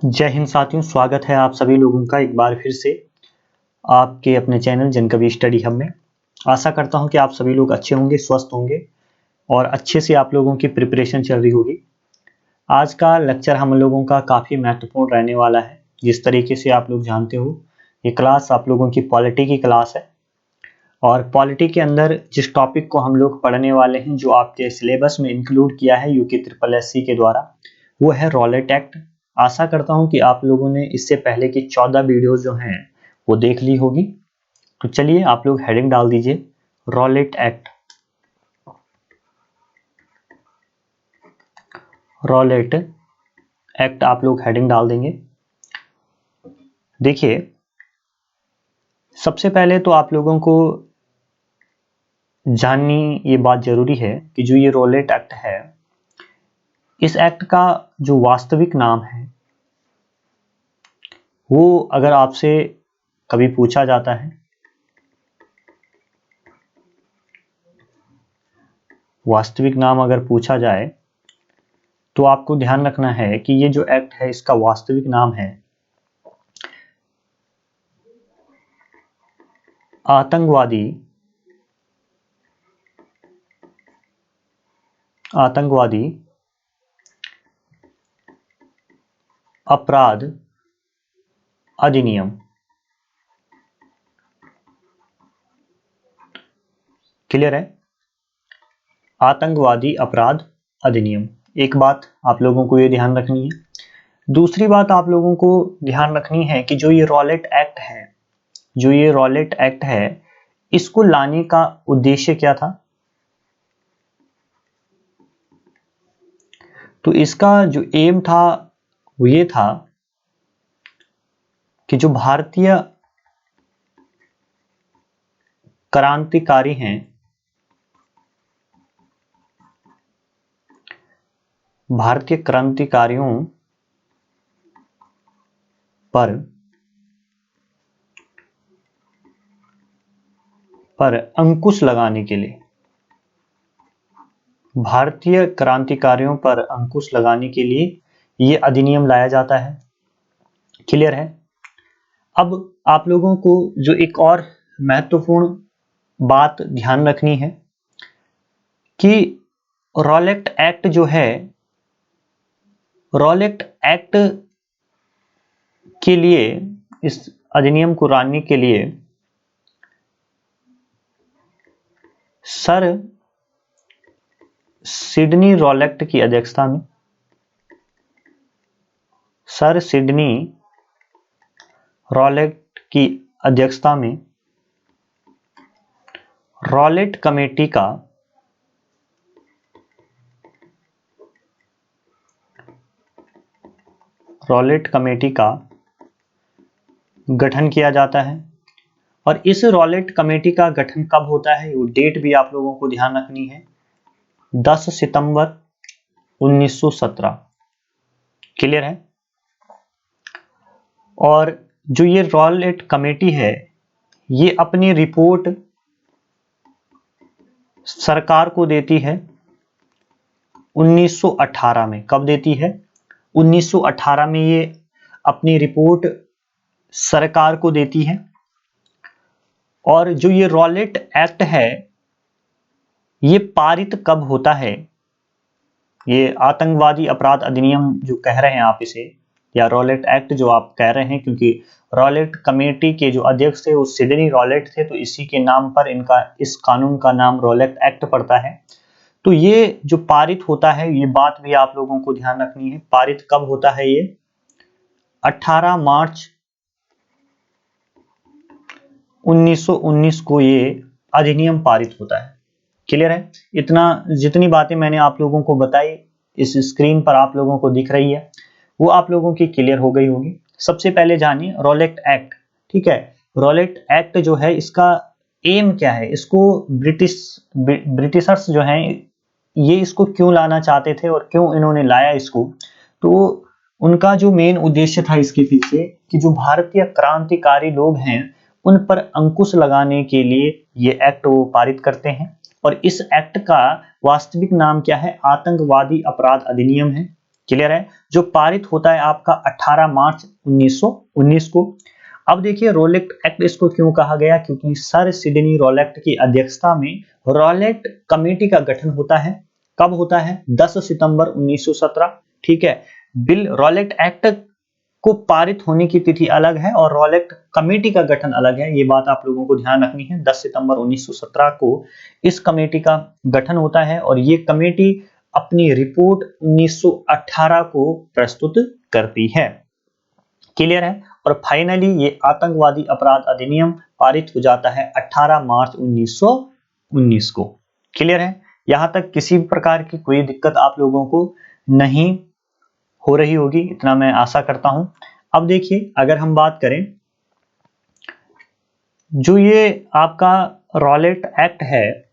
जय हिंद साथियों, स्वागत है आप सभी लोगों का एक बार फिर से आपके अपने चैनल जनकवि स्टडी हब में। आशा करता हूं कि आप सभी लोग अच्छे होंगे, स्वस्थ होंगे और अच्छे से आप लोगों की प्रिपरेशन चल रही होगी। आज का लेक्चर हम लोगों का काफ़ी महत्वपूर्ण रहने वाला है। जिस तरीके से आप लोग जानते हो, ये क्लास आप लोगों की पॉलिटी की क्लास है और पॉलिटी के अंदर जिस टॉपिक को हम लोग पढ़ने वाले हैं, जो आपके सिलेबस में इंक्लूड किया है यूके ट्रिपल एससी के द्वारा, वो है रॉलेट एक्ट। आशा करता हूं कि आप लोगों ने इससे पहले की 14 वीडियो जो हैं वो देख ली होगी। तो चलिए आप लोग हेडिंग डाल दीजिए रॉलेट एक्ट। रॉलेट एक्ट आप लोग हेडिंग डाल देंगे। देखिए, सबसे पहले तो आप लोगों को जाननी ये बात जरूरी है कि जो ये रॉलेट एक्ट है, इस एक्ट का जो वास्तविक नाम है वो अगर आपसे कभी पूछा जाता है, वास्तविक नाम अगर पूछा जाए तो आपको ध्यान रखना है कि ये जो एक्ट है इसका वास्तविक नाम है आतंकवादी अपराध अधिनियम। क्लियर है? आतंकवादी अपराध अधिनियम। एक बात आप लोगों को ये ध्यान रखनी है। दूसरी बात आप लोगों को ध्यान रखनी है कि जो ये रॉलेट एक्ट है, इसको लाने का उद्देश्य क्या था। तो इसका जो एम था वो ये था कि जो भारतीय क्रांतिकारी हैं, भारतीय क्रांतिकारियों पर अंकुश लगाने के लिए, भारतीय क्रांतिकारियों पर अंकुश लगाने के लिए ये अधिनियम लाया जाता है। क्लियर है? अब आप लोगों को जो एक और महत्वपूर्ण बात ध्यान रखनी है कि रॉलेट एक्ट जो है, रॉलेट एक्ट के लिए, इस अधिनियम को लाने के लिए सर सिडनी रॉलेट की अध्यक्षता में, सर सिडनी रॉलेट की अध्यक्षता में रॉलेट कमेटी का गठन किया जाता है। और इस रॉलेट कमेटी का गठन कब होता है, वो डेट भी आप लोगों को ध्यान रखनी है, 10 सितंबर 1917। क्लियर है? और जो ये रॉलेट कमेटी है, ये अपनी रिपोर्ट सरकार को देती है 1918 में। कब देती है? 1918 में ये अपनी रिपोर्ट सरकार को देती है। और जो ये रॉलेट एक्ट है, ये पारित कब होता है? ये आतंकवादी अपराध अधिनियम जो कह रहे हैं आप इसे, या रॉलेट एक्ट जो आप कह रहे हैं, क्योंकि रॉलेट कमेटी के जो अध्यक्ष थे वो सिडनी रॉलेट थे, तो इसी के नाम पर इनका, इस कानून का नाम रॉलेट एक्ट पड़ता है। तो ये जो पारित होता है, ये बात भी आप लोगों को ध्यान रखनी है। पारित कब होता है? ये 18 मार्च 1919 को ये अधिनियम पारित होता है। क्लियर है? इतना, जितनी बातें मैंने आप लोगों को बताई इस स्क्रीन पर आप लोगों को दिख रही है, वो आप लोगों की क्लियर हो गई होगी। सबसे पहले जानिए रॉलेट एक्ट। ठीक है, रॉलेट एक्ट जो है, इसका एम क्या है, इसको ब्रिटिशर्स जो हैं ये इसको क्यों लाना चाहते थे और क्यों इन्होंने लाया इसको। तो उनका जो मेन उद्देश्य था इसके पीछे कि जो भारतीय क्रांतिकारी लोग हैं उन पर अंकुश लगाने के लिए ये एक्ट वो पारित करते हैं। और इस एक्ट का वास्तविक नाम क्या है? आतंकवादी अपराध अधिनियम है। क्लियर है, जो पारित होता है आपका 18 मार्च 1919 को। अब देखिए रॉलेट एक्ट इसको क्यों कहा गया, क्योंकि सर सिडनी रॉलेट की अध्यक्षता में रॉलेट कमेटी का गठन होता है। कब होता है? 10 सितंबर 1917। ठीक है, बिल रॉलेट एक्ट को पारित होने की तिथि अलग है और रॉलेट कमेटी का गठन अलग है, ये बात आप लोगों को ध्यान रखनी है। 10 सितंबर 1917 को इस कमेटी का गठन होता है और ये कमेटी अपनी रिपोर्ट 1918 को प्रस्तुत करती है। क्लियर है, और फाइनली ये आतंकवादी अपराध अधिनियम पारित हो जाता है 18 मार्च 1919 को। क्लियर है, यहां तक किसी प्रकार की कोई दिक्कत आप लोगों को नहीं हो रही होगी, इतना मैं आशा करता हूं। अब देखिए अगर हम बात करें, जो ये आपका रॉलेट एक्ट है,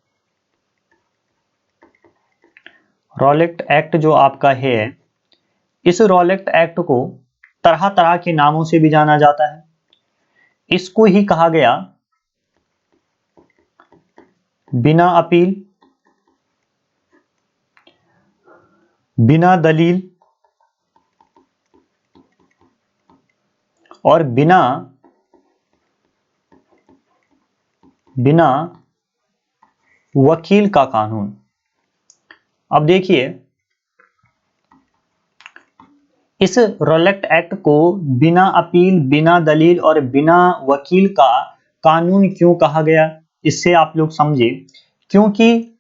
रॉलेट एक्ट जो आपका है, इस रॉलेट एक्ट को तरह तरह के नामों से भी जाना जाता है। इसको ही कहा गया बिना अपील, बिना दलील और बिना वकील का कानून। अब देखिए इस रॉलेट एक्ट को बिना अपील, बिना दलील और बिना वकील का कानून क्यों कहा गया, इससे आप लोग समझे। क्योंकि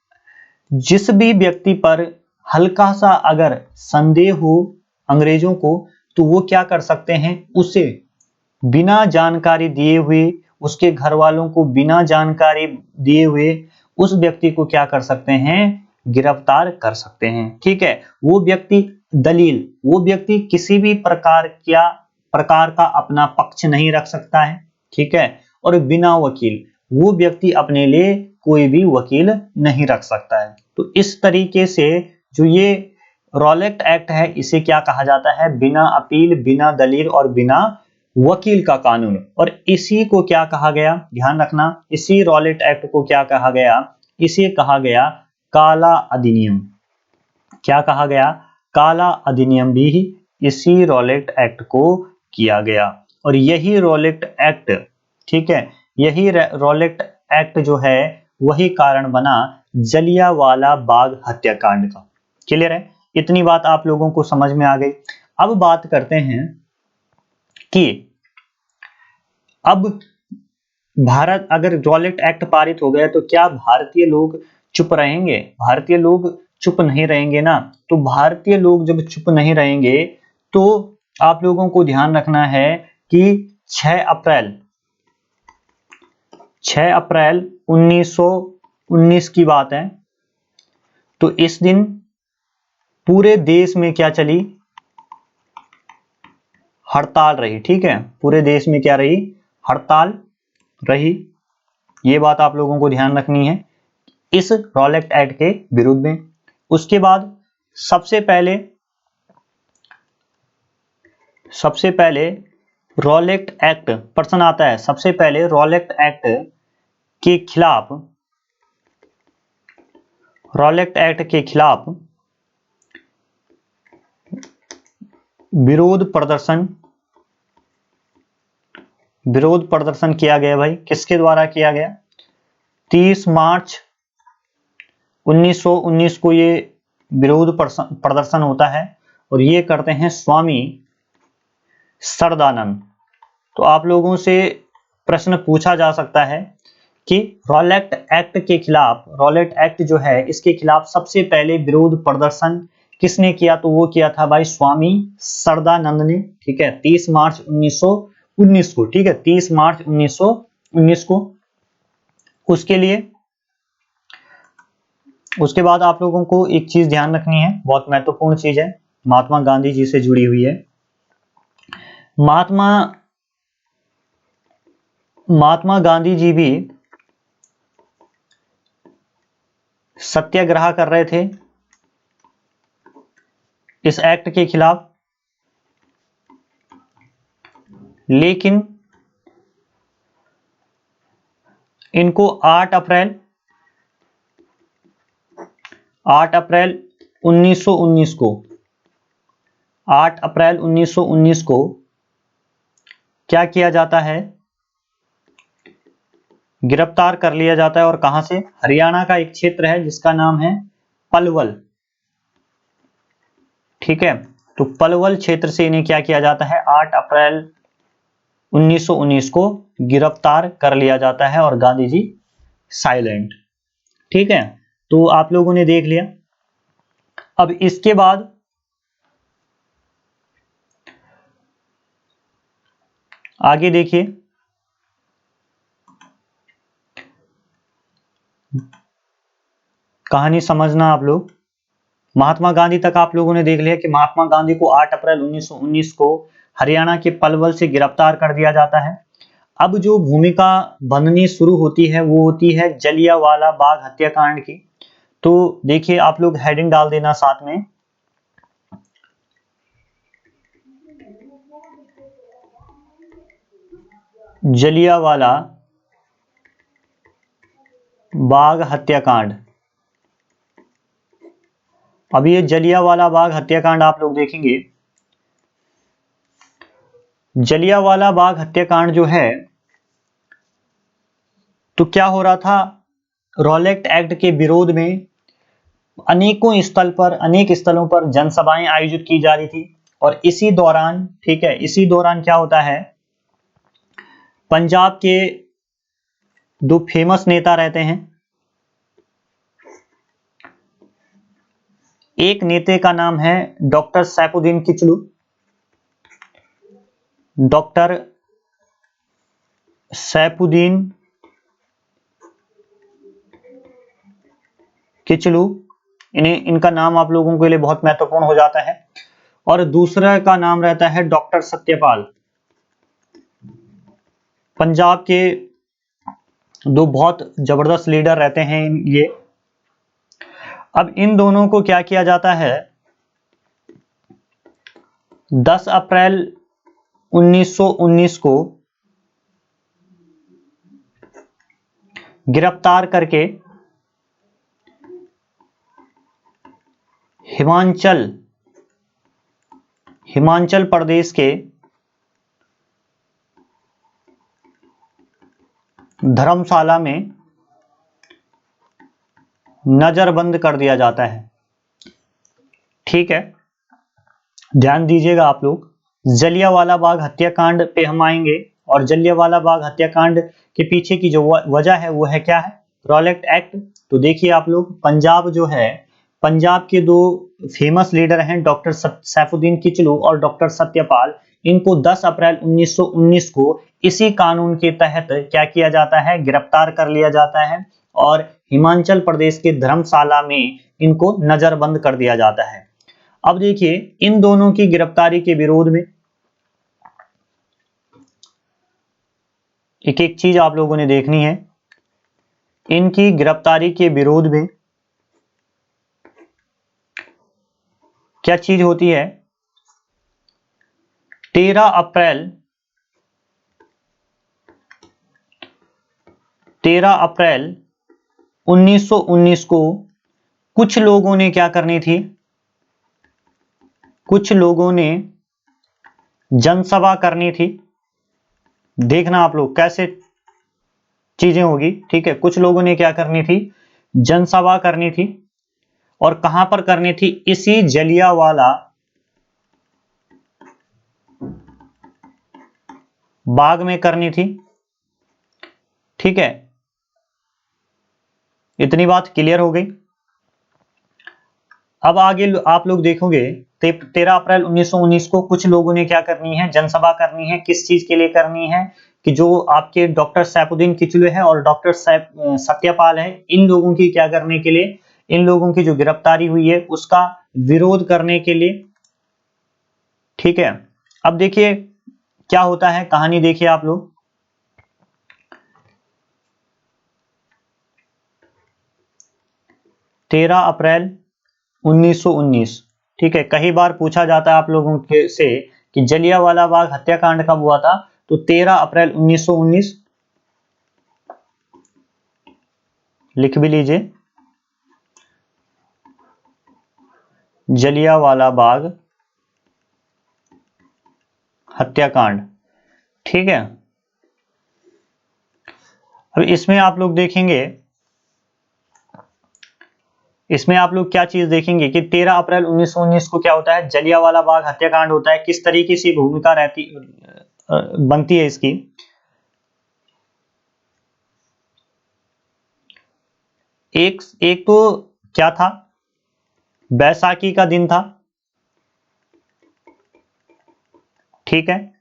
जिस भी व्यक्ति पर हल्का सा अगर संदेह हो अंग्रेजों को, तो वो क्या कर सकते हैं, उसे बिना जानकारी दिए हुए, उसके घर वालों को बिना जानकारी दिए हुए उस व्यक्ति को क्या कर सकते हैं, गिरफ्तार कर सकते हैं। ठीक है, वो व्यक्ति दलील, वो व्यक्ति किसी भी प्रकार का अपना पक्ष नहीं रख सकता है। ठीक है, और बिना वकील, वो व्यक्ति अपने लिए कोई भी वकील नहीं रख सकता है। तो इस तरीके से जो ये रॉलेट एक्ट है, इसे क्या कहा जाता है, बिना अपील, बिना दलील और बिना वकील का कानून। और इसी को क्या कहा गया, ध्यान रखना, इसी रॉलेट एक्ट को क्या कहा गया, इसे कहा गया काला अधिनियम। क्या कहा गया, काला अधिनियम भी इसी रॉलेट एक्ट को किया गया। और यही रॉलेट एक्ट, ठीक है, यही रॉलेट एक्ट जो है वही कारण बना जलियांवाला बाग हत्याकांड का। क्लियर है, इतनी बात आप लोगों को समझ में आ गई। अब बात करते हैं कि अब भारत, अगर रॉलेट एक्ट पारित हो गया तो क्या भारतीय लोग चुप रहेंगे? भारतीय लोग चुप नहीं रहेंगे ना। तो भारतीय लोग जब चुप नहीं रहेंगे तो आप लोगों को ध्यान रखना है कि 6 अप्रैल 1919 की बात है। तो इस दिन पूरे देश में क्या चली, हड़ताल रही। ठीक है, पूरे देश में क्या रही, हड़ताल रही। ये बात आप लोगों को ध्यान रखनी है इस रॉलेट एक्ट के विरुद्ध में। उसके बाद सबसे पहले रॉलेट एक्ट प्रश्न आता है, सबसे पहले रॉलेट एक्ट के खिलाफ, रॉलेट एक्ट के खिलाफ विरोध प्रदर्शन किया गया। भाई किसके द्वारा किया गया, 30 मार्च 1919 को ये विरोध प्रदर्शन होता है और ये करते हैं स्वामी सरदानंद। तो आप लोगों से प्रश्न पूछा जा सकता है कि रॉलेट एक्ट के खिलाफ, रॉलेट एक्ट जो है इसके खिलाफ सबसे पहले विरोध प्रदर्शन किसने किया, तो वो किया था भाई स्वामी सरदानंद ने। ठीक है, 30 मार्च 1919 को। ठीक है, 30 मार्च 1919 को। उसके बाद आप लोगों को एक चीज ध्यान रखनी है, बहुत महत्वपूर्ण चीज है, महात्मा गांधी जी से जुड़ी हुई है। महात्मा गांधी जी भी सत्याग्रह कर रहे थे इस एक्ट के खिलाफ, लेकिन इनको 8 अप्रैल 1919 को 8 अप्रैल 1919 को क्या किया जाता है, गिरफ्तार कर लिया जाता है। और कहां से? हरियाणा का एक क्षेत्र है जिसका नाम है पलवल। ठीक है, तो पलवल क्षेत्र से इन्हें क्या किया जाता है, 8 अप्रैल 1919 को गिरफ्तार कर लिया जाता है और गांधी जी साइलेंट। ठीक है, तो आप लोगों ने देख लिया। अब इसके बाद आगे देखिए, कहानी समझना आप लोग। महात्मा गांधी तक आप लोगों ने देख लिया कि महात्मा गांधी को 8 अप्रैल 1919 को हरियाणा के पलवल से गिरफ्तार कर दिया जाता है। अब जो भूमिका बननी शुरू होती है वो होती है जलियांवाला बाग हत्याकांड की। तो देखिए, आप लोग हेडिंग डाल देना साथ में, जलियांवाला बाग हत्याकांड। अब ये जलियांवाला बाग हत्याकांड आप लोग देखेंगे। जलियांवाला बाग हत्याकांड जो है, तो क्या हो रहा था, रॉलेट एक्ट के विरोध में अनेक स्थलों पर जनसभाएं आयोजित की जा रही थी। और इसी दौरान, ठीक है, इसी दौरान क्या होता है, पंजाब के दो फेमस नेता रहते हैं। एक नेता का नाम है डॉक्टर सैफुद्दीन किचलू। डॉक्टर सैफुद्दीन किचलू, इनका नाम आप लोगों के लिए बहुत महत्वपूर्ण हो जाता है। और दूसरा का नाम रहता है डॉक्टर सत्यपाल। पंजाब के दो बहुत जबरदस्त लीडर रहते हैं ये। अब इन दोनों को क्या किया जाता है, 10 अप्रैल 1919 को गिरफ्तार करके हिमाचल प्रदेश के धर्मशाला में नजरबंद कर दिया जाता है। ठीक है, ध्यान दीजिएगा आप लोग। जलियांवाला बाग हत्याकांड पे हम आएंगे, और जलियांवाला बाग हत्याकांड के पीछे की जो वजह है वो है क्या है, रॉलेट एक्ट। तो देखिए आप लोग, पंजाब जो है, पंजाब के दो फेमस लीडर हैं डॉक्टर सैफुद्दीन किचलू और डॉक्टर सत्यपाल। इनको 10 अप्रैल 1919 को इसी कानून के तहत क्या किया जाता है, गिरफ्तार कर लिया जाता है और हिमाचल प्रदेश के धर्मशाला में इनको नजरबंद कर दिया जाता है। अब देखिए, इन दोनों की गिरफ्तारी के विरोध में एक एक चीज आप लोगों ने देखनी है। इनकी गिरफ्तारी के विरोध में क्या चीज होती है, 13 अप्रैल 1919 को कुछ लोगों ने क्या करनी थी, कुछ लोगों ने जनसभा करनी थी। देखना आप लोग कैसे चीजें होगी। ठीक है, कुछ लोगों ने क्या करनी थी, जनसभा करनी थी। और कहां पर करनी थी, इसी जलियांवाला बाग में करनी थी। ठीक है, इतनी बात क्लियर हो गई। अब आगे आप लोग देखोगे, 13 अप्रैल 1919 को कुछ लोगों ने क्या करनी है, जनसभा करनी है। किस चीज के लिए करनी है, कि जो आपके डॉक्टर सैफुद्दीन किचलू है और डॉक्टर सत्यपाल है, इन लोगों की क्या करने के लिए, इन लोगों की जो गिरफ्तारी हुई है उसका विरोध करने के लिए। ठीक है, अब देखिए क्या होता है, कहानी देखिए आप लोग। 13 अप्रैल 1919, ठीक है, कई बार पूछा जाता है आप लोगों के से कि जलियांवाला बाग हत्याकांड कब हुआ था, तो 13 अप्रैल 1919 लिख भी लीजिए। जलियांवाला बाग हत्याकांड। ठीक है, अब इसमें आप लोग देखेंगे, इसमें आप लोग क्या चीज देखेंगे कि 13 अप्रैल 1919 को क्या होता है, जलियांवाला बाग हत्याकांड होता है। किस तरीके से भूमिका रहती बनती है इसकी। एक एक तो क्या था, बैसाखी का दिन था। ठीक है,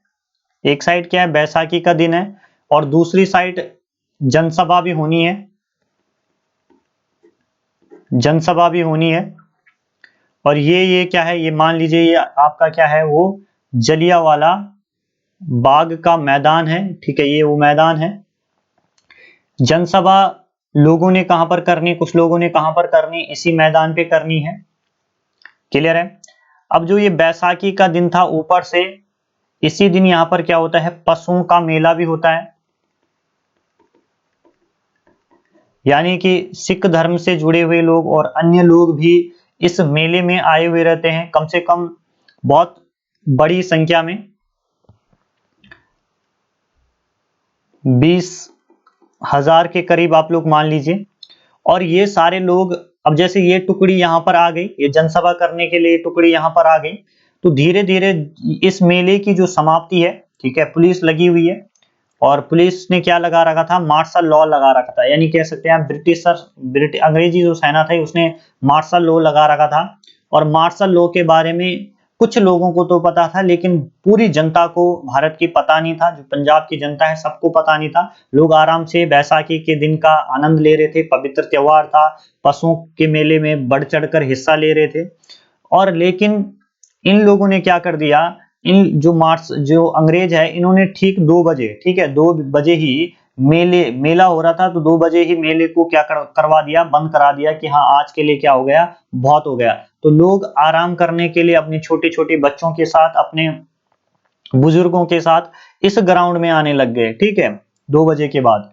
एक साइड क्या है, बैसाखी का दिन है, और दूसरी साइड जनसभा भी होनी है, जनसभा भी होनी है। और ये क्या है, ये मान लीजिए ये आपका क्या है, वो जलियांवाला बाग का मैदान है। ठीक है, ये वो मैदान है। जनसभा लोगों ने कहां पर करनी, कुछ लोगों ने कहां पर करनी, इसी मैदान पे करनी है। क्लियर है। अब जो ये बैसाखी का दिन था, ऊपर से इसी दिन यहां पर क्या होता है, पशुओं का मेला भी होता है। यानी कि सिख धर्म से जुड़े हुए लोग और अन्य लोग भी इस मेले में आए हुए रहते हैं, कम से कम बहुत बड़ी संख्या में, 20,000 के करीब आप लोग मान लीजिए। और ये सारे लोग, अब जैसे ये टुकड़ी यहां पर आ गई, ये जनसभा करने के लिए टुकड़ी यहां पर आ गई, तो धीरे धीरे इस मेले की जो समाप्ति है, ठीक है, पुलिस लगी हुई है। और पुलिस ने क्या लगा रखा था, मार्शल लॉ लगा रखा था। यानी कह सकते हैं अंग्रेजी जो सेना थी उसने मार्शल लॉ लगा रखा था। और मार्शल लॉ के बारे में कुछ लोगों को तो पता था, लेकिन पूरी जनता को भारत की पता नहीं था। जो पंजाब की जनता है सबको पता नहीं था। लोग आराम से बैसाखी के दिन का आनंद ले रहे थे, पवित्र त्योहार था, पशुओं के मेले में बढ़ चढ़कर हिस्सा ले रहे थे। और लेकिन इन लोगों ने क्या कर दिया, इन जो अंग्रेज है, इन्होंने ठीक 2 बजे, ठीक है, 2 बजे ही मेला हो रहा था, तो 2 बजे ही मेले को क्या करवा दिया, बंद करा दिया कि हाँ आज के लिए क्या हो गया, बहुत हो गया। तो लोग आराम करने के लिए अपने छोटे छोटे बच्चों के साथ, अपने बुजुर्गों के साथ इस ग्राउंड में आने लग गए। ठीक है, 2 बजे के बाद,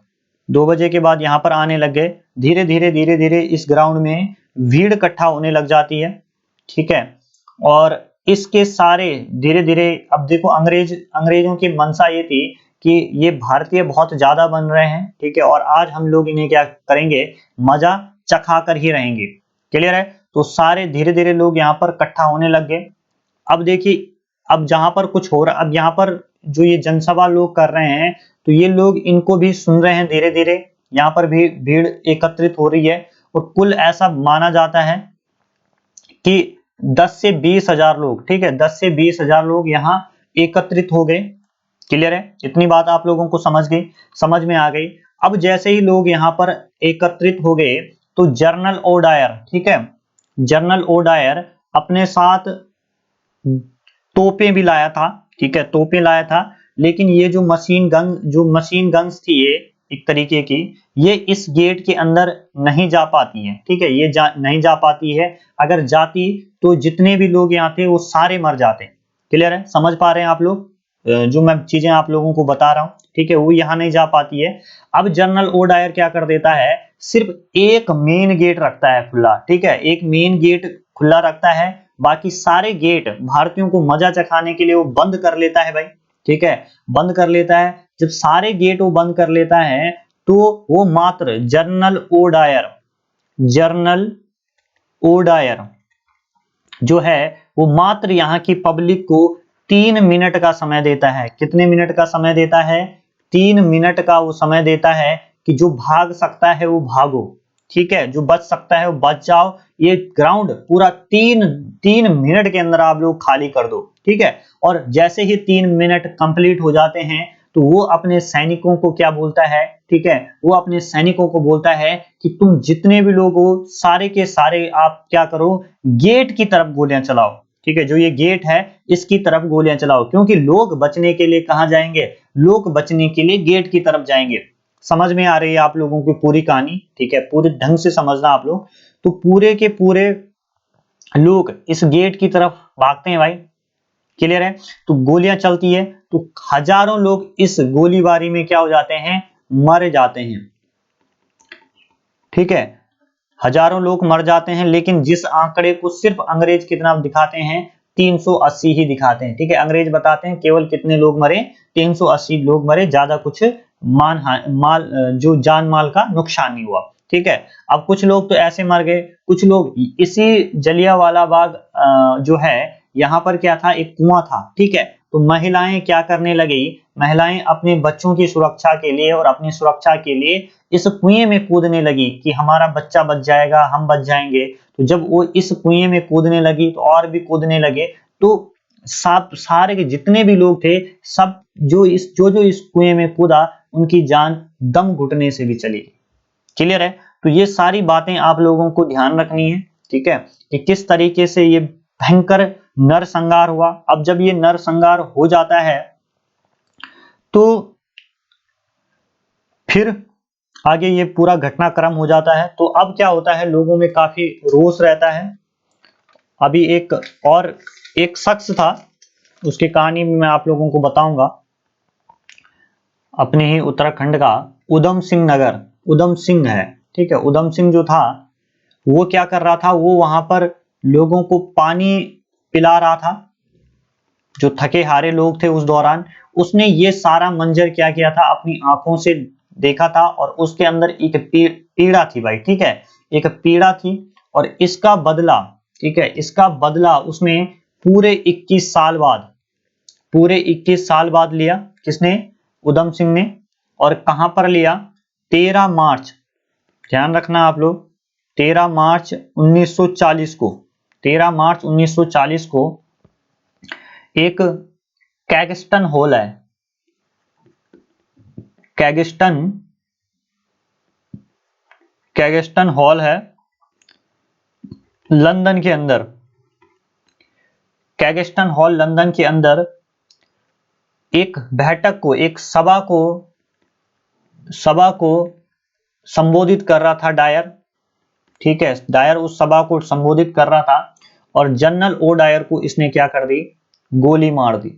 2 बजे के बाद यहाँ पर आने लग गए। धीरे धीरे इस ग्राउंड में भीड़ इकट्ठा होने लग जाती है। ठीक है, और इसके सारे धीरे धीरे, अब देखो अंग्रेजों की मंशा ये थी कि ये भारतीय बहुत ज्यादा बन रहे हैं। ठीक है, और आज हम लोग इन्हें क्या करेंगे, मजा चखा कर ही रहेंगे। क्लियर है। तो सारे धीरे धीरे लोग यहाँ पर इकट्ठा होने लग गए। अब देखिए, अब जहां पर कुछ हो रहा, अब यहाँ पर जो ये जनसभा लोग कर रहे हैं, तो ये लोग इनको भी सुन रहे हैं। धीरे धीरे यहाँ पर भी भीड़ एकत्रित हो रही है, और कुल ऐसा माना जाता है कि 10 से 20,000 लोग, ठीक है, 10 से 20,000 लोग यहाँ एकत्रित हो गए। क्लियर है, इतनी बात आप लोगों को समझ में आ गई। अब जैसे ही लोग यहाँ पर एकत्रित हो गए, तो जनरल ओडायर, ठीक है, जनरल ओडायर अपने साथ तोपें भी लाया था। ठीक है, तोपें लाया था, लेकिन ये जो मशीन गन्स थी, ये एक तरीके की, ये इस गेट के अंदर नहीं जा पाती है। ठीक है, ये नहीं जा पाती है। अगर जाती तो जितने भी लोग यहाँ थे वो सारे मर जाते। क्लियर है, समझ पा रहे हैं आप लोग जो मैं चीजें आप लोगों को बता रहा हूं। ठीक है, वो यहाँ नहीं जा पाती है। अब जनरल ओडायर क्या कर देता है, सिर्फ एक मेन गेट रखता है खुला। ठीक है, एक मेन गेट खुला रखता है, बाकी सारे गेट भारतीयों को मजा चखाने के लिए वो बंद कर लेता है भाई। ठीक है, बंद कर लेता है। जब सारे गेट वो बंद कर लेता है, तो वो मात्र जनरल ओडायर जो है, वो मात्र यहाँ की पब्लिक को 3 मिनट का समय देता है। कितने मिनट का समय देता है, 3 मिनट का वो समय देता है कि जो भाग सकता है वो भागो। ठीक है, जो बच सकता है वो बच जाओ। ये ग्राउंड पूरा 3 मिनट के अंदर आप लोग खाली कर दो। ठीक है, और जैसे ही 3 मिनट कंप्लीट हो जाते हैं, तो वो अपने सैनिकों को क्या बोलता है, ठीक है, वो अपने सैनिकों को बोलता है कि तुम जितने भी लोग हो, सारे के सारे आप क्या करो, गेट की तरफ गोलियां चलाओ। ठीक है, जो ये गेट है इसकी तरफ गोलियां चलाओ, क्योंकि लोग बचने के लिए कहां जाएंगे, लोग बचने के लिए गेट की तरफ जाएंगे। समझ में आ रही है आप लोगों की पूरी कहानी। ठीक है, पूरे ढंग से समझना आप लोग। तो पूरे के पूरे लोग इस गेट की तरफ भागते हैं भाई। क्लियर है, तो गोलियां चलती है, तो हजारों लोग इस गोलीबारी में क्या हो जाते हैं, मर जाते हैं। ठीक है, हजारों लोग मर जाते हैं, लेकिन जिस आंकड़े को सिर्फ अंग्रेज की तरफ दिखाते हैं, 380 ही दिखाते हैं। ठीक है, अंग्रेज बताते हैं केवल कितने लोग मरे, 380 लोग मरे, ज्यादा कुछ माल जो जान माल का नुकसान नहीं हुआ। ठीक है, अब कुछ लोग तो ऐसे मर गए, कुछ लोग इसी जलियांवाला बाग जो है यहाँ पर क्या था, एक कुआं था। ठीक है, तो महिलाएं क्या करने लगी, महिलाएं अपने बच्चों की सुरक्षा के लिए और अपनी सुरक्षा के लिए इस कुएं में कूदने लगी कि हमारा बच्चा बच जाएगा, हम बच जाएंगे। तो जब वो इस कुएं में कूदने लगी तो और भी कूदने लगे, तो सब सारे के जितने भी लोग थे, सब जो इस कुएं में कूदा, उनकी जान दम घुटने से भी चली गई। क्लियर है? तो ये सारी बातें आप लोगों को ध्यान रखनी है। ठीक है, कि किस तरीके से ये भयंकर नरसंहार हुआ। अब जब ये नरसंहार हो जाता है तो फिर आगे ये पूरा घटनाक्रम हो जाता है। तो अब क्या होता है, लोगों में काफी रोष रहता है। अभी एक शख्स था, उसकी कहानी भी मैं आप लोगों को बताऊंगा, अपने ही उत्तराखंड का उधम सिंह नगर, उधम सिंह है। ठीक है, उधम सिंह जो था वो क्या कर रहा था, वो वहां पर लोगों को पानी पिला रहा था, जो थके हारे लोग थे उस दौरान। उसने ये सारा मंजर क्या किया था, अपनी आंखों से देखा था, और उसके अंदर एक पीड़ा थी भाई। ठीक है, एक पीड़ा थी, और इसका बदला, ठीक है, इसका बदला उसने पूरे 21 साल बाद, पूरे 21 साल बाद लिया। किसने? उधम सिंह ने। और कहां पर लिया? 13 मार्च, ध्यान रखना आप लोग, 13 मार्च 1940 को, 13 मार्च 1940 को एक कैगस्टन हॉल है, कैगस्टन कैगस्टन हॉल है लंदन के अंदर, कैगस्टन हॉल लंदन के अंदर एक बैठक को, एक सभा को संबोधित कर रहा था डायर। ठीक है, डायर उस सभा को संबोधित कर रहा था, और जनरल ओ डायर को इसने क्या कर दी, गोली मार दी।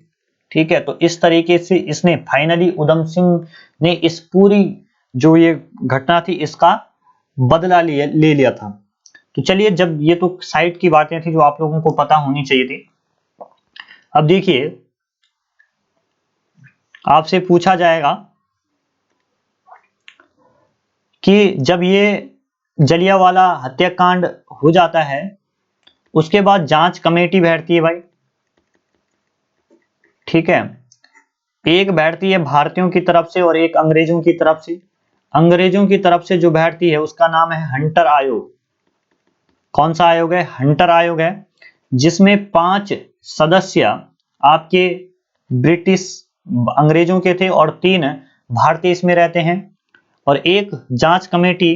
ठीक है, तो इस तरीके से इसने फाइनली, उधम सिंह ने इस पूरी जो ये घटना थी इसका बदला ले लिया था। तो चलिए, जब ये तो साइड की बातें थी जो आप लोगों को पता होनी चाहिए थी। अब देखिए, आपसे पूछा जाएगा कि जब ये जलियांवाला हत्याकांड हो जाता है, उसके बाद जांच कमेटी बैठती है भाई। ठीक है, एक बैठती है भारतीयों की तरफ से और एक अंग्रेजों की तरफ से। अंग्रेजों की तरफ से जो बैठती है उसका नाम है हंटर आयोग। कौन सा आयोग है? हंटर आयोग है, जिसमें 5 सदस्य आपके ब्रिटिश अंग्रेजों के थे और 3 भारतीय इसमें रहते हैं। और एक जांच कमेटी,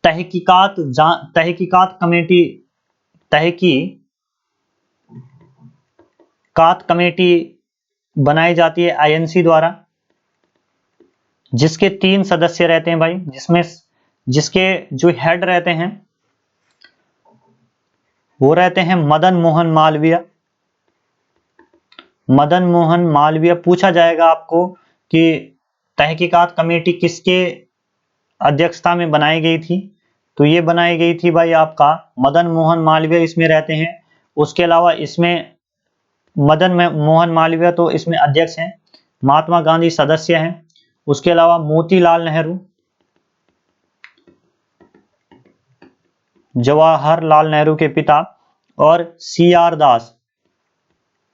तहकीकात कमेटी, तहकीकात कमेटी बनाई जाती है आईएनसी द्वारा, जिसके 3 सदस्य रहते हैं भाई, जिसके जो हेड रहते हैं वो रहते हैं मदन मोहन मालवीय। मदन मोहन मालवीय। पूछा जाएगा आपको कि तहकीकात कमेटी किसके अध्यक्षता में बनाई गई थी, तो ये बनाई गई थी भाई आपका मदन मोहन मालवीय इसमें रहते हैं। उसके अलावा इसमें मदन मोहन मालवीय तो इसमें अध्यक्ष हैं, महात्मा गांधी सदस्य हैं, उसके अलावा मोतीलाल नेहरू, जवाहरलाल नेहरू के पिता, और CR दास।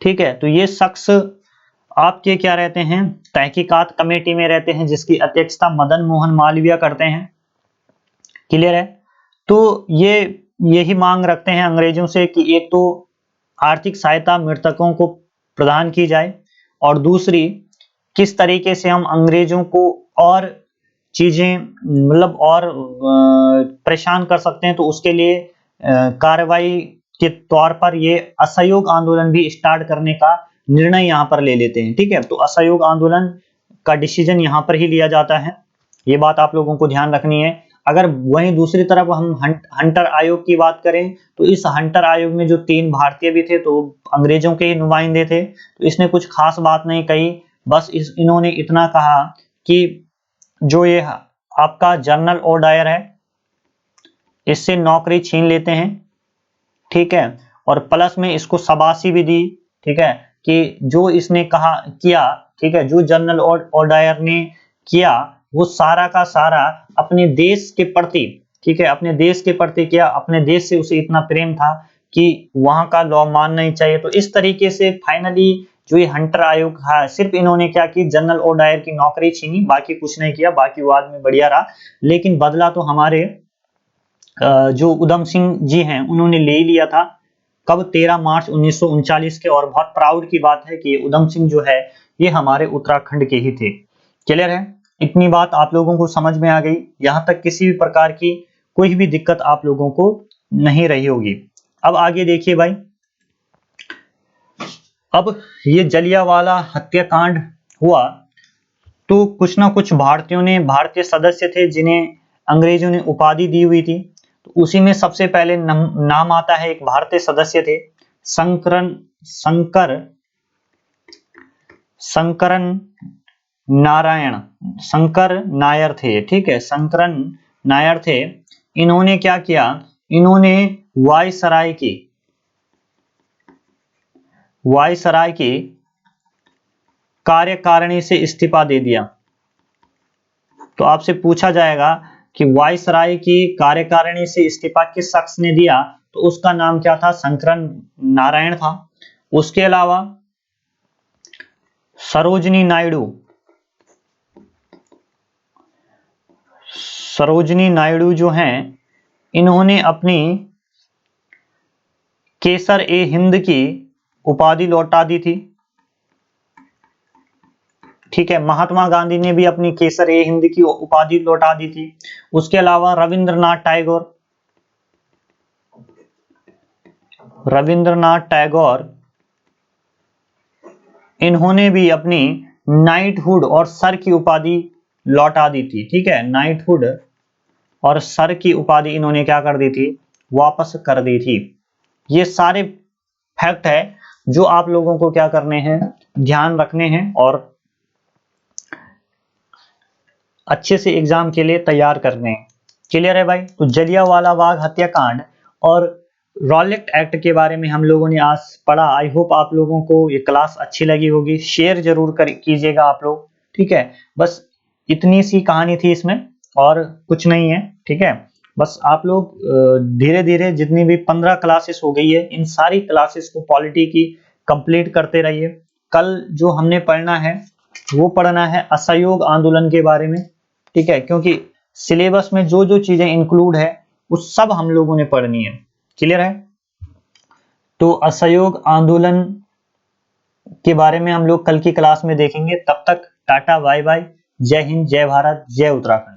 ठीक है, तो ये शख्स आपके क्या रहते हैं, तहकीकात कमेटी में रहते हैं, जिसकी अध्यक्षता मदन मोहन मालवीय करते हैं। क्लियर है? तो ये यही मांग रखते हैं अंग्रेजों से कि एक तो आर्थिक सहायता मृतकों को प्रदान की जाए, और दूसरी किस तरीके से हम अंग्रेजों को और चीजें मतलब और परेशान कर सकते हैं, तो उसके लिए कार्रवाई के तौर पर ये असहयोग आंदोलन भी स्टार्ट करने का निर्णय यहाँ पर ले लेते हैं। ठीक है, तो असहयोग आंदोलन का डिसीजन यहाँ पर ही लिया जाता है, ये बात आप लोगों को ध्यान रखनी है। अगर वहीं दूसरी तरफ हम हंटर आयोग की बात करें, तो इस हंटर आयोग में जो 3 भारतीय भी थे, तो अंग्रेजों के ही नुमाइंदे थे, तो इसने कुछ खास बात नहीं कही, बस इन्होंने इतना कहा कि जो ये आपका जनरल ओ डायर है, इससे नौकरी छीन लेते हैं। ठीक है, और प्लस में इसको शाबाशी भी दी, ठीक है, कि जो इसने कहा किया, ठीक है, जो जनरल ओडायर ने किया वो सारा का सारा अपने देश के प्रति, ठीक है, अपने देश के प्रति किया, अपने देश से उसे इतना प्रेम था कि वहां का लॉ मानना ही चाहिए। तो इस तरीके से फाइनली जो ये हंटर आयोग है, सिर्फ इन्होंने क्या की, जनरल ओडायर की नौकरी छीनी, बाकी कुछ नहीं किया, बाकी वो आदमी बढ़िया रहा, लेकिन बदला तो हमारे जो उधम सिंह जी हैं उन्होंने ले लिया था। कब? 13 मार्च 1939 के। और बहुत प्राउड की बात है कि उधम सिंह जो है ये हमारे उत्तराखंड के ही थे। क्लियर है? इतनी बात आप लोगों को समझ में आ गई? यहां तक किसी भी प्रकार की कोई भी दिक्कत आप लोगों को नहीं रही होगी। अब आगे देखिए भाई, अब ये जलियांवाला हत्याकांड हुआ तो कुछ ना कुछ भारतीयों ने, भारतीय सदस्य थे जिन्हें अंग्रेजों ने उपाधि दी हुई थी, तो उसी में सबसे पहले नाम आता है, एक भारतीय सदस्य थे शंकर नायर थे, ठीक है, शंकरन नायर थे। इन्होंने क्या किया, इन्होंने वायसराय की कार्यकारिणी से इस्तीफा दे दिया। तो आपसे पूछा जाएगा कि वायसराय की कार्यकारिणी से इस्तीफा किस शख्स ने दिया, तो उसका नाम क्या था? शंकरन नारायण था। उसके अलावा सरोजिनी नायडू जो हैं, इन्होंने अपनी केसर ए हिंद की उपाधि लौटा दी थी, ठीक है। महात्मा गांधी ने भी अपनी केसर ए हिंद की उपाधि लौटा दी थी। उसके अलावा रविंद्रनाथ टैगोर इन्होंने भी अपनी नाइटहुड और सर की उपाधि लौटा दी थी, ठीक है। नाइटहुड और सर की उपाधि इन्होंने क्या कर दी थी? वापस कर दी थी। ये सारे फैक्ट है जो आप लोगों को क्या करने हैं, ध्यान रखने हैं और अच्छे से एग्जाम के लिए तैयार करने हैं। क्लियर है भाई? तो जलियांवाला बाग हत्याकांड और रॉलेट एक्ट के बारे में हम लोगों ने आज पढ़ा। आई होप आप लोगों को ये क्लास अच्छी लगी होगी। शेयर जरूर कीजिएगा आप लोग, ठीक है। बस इतनी सी कहानी थी इसमें और कुछ नहीं है, ठीक है। बस आप लोग धीरे धीरे जितनी भी 15 क्लासेस हो गई है, इन सारी क्लासेस को पॉलिटी की कंप्लीट करते रहिए। कल जो हमने पढ़ना है वो पढ़ना है असहयोग आंदोलन के बारे में, ठीक है, क्योंकि सिलेबस में जो जो चीजें इंक्लूड है वो सब हम लोगों ने पढ़नी है। क्लियर है? तो असहयोग आंदोलन के बारे में हम लोग कल की क्लास में देखेंगे। तब तक टाटा बाय बाय, जय हिंद, जय भारत, जय उत्तराखंड।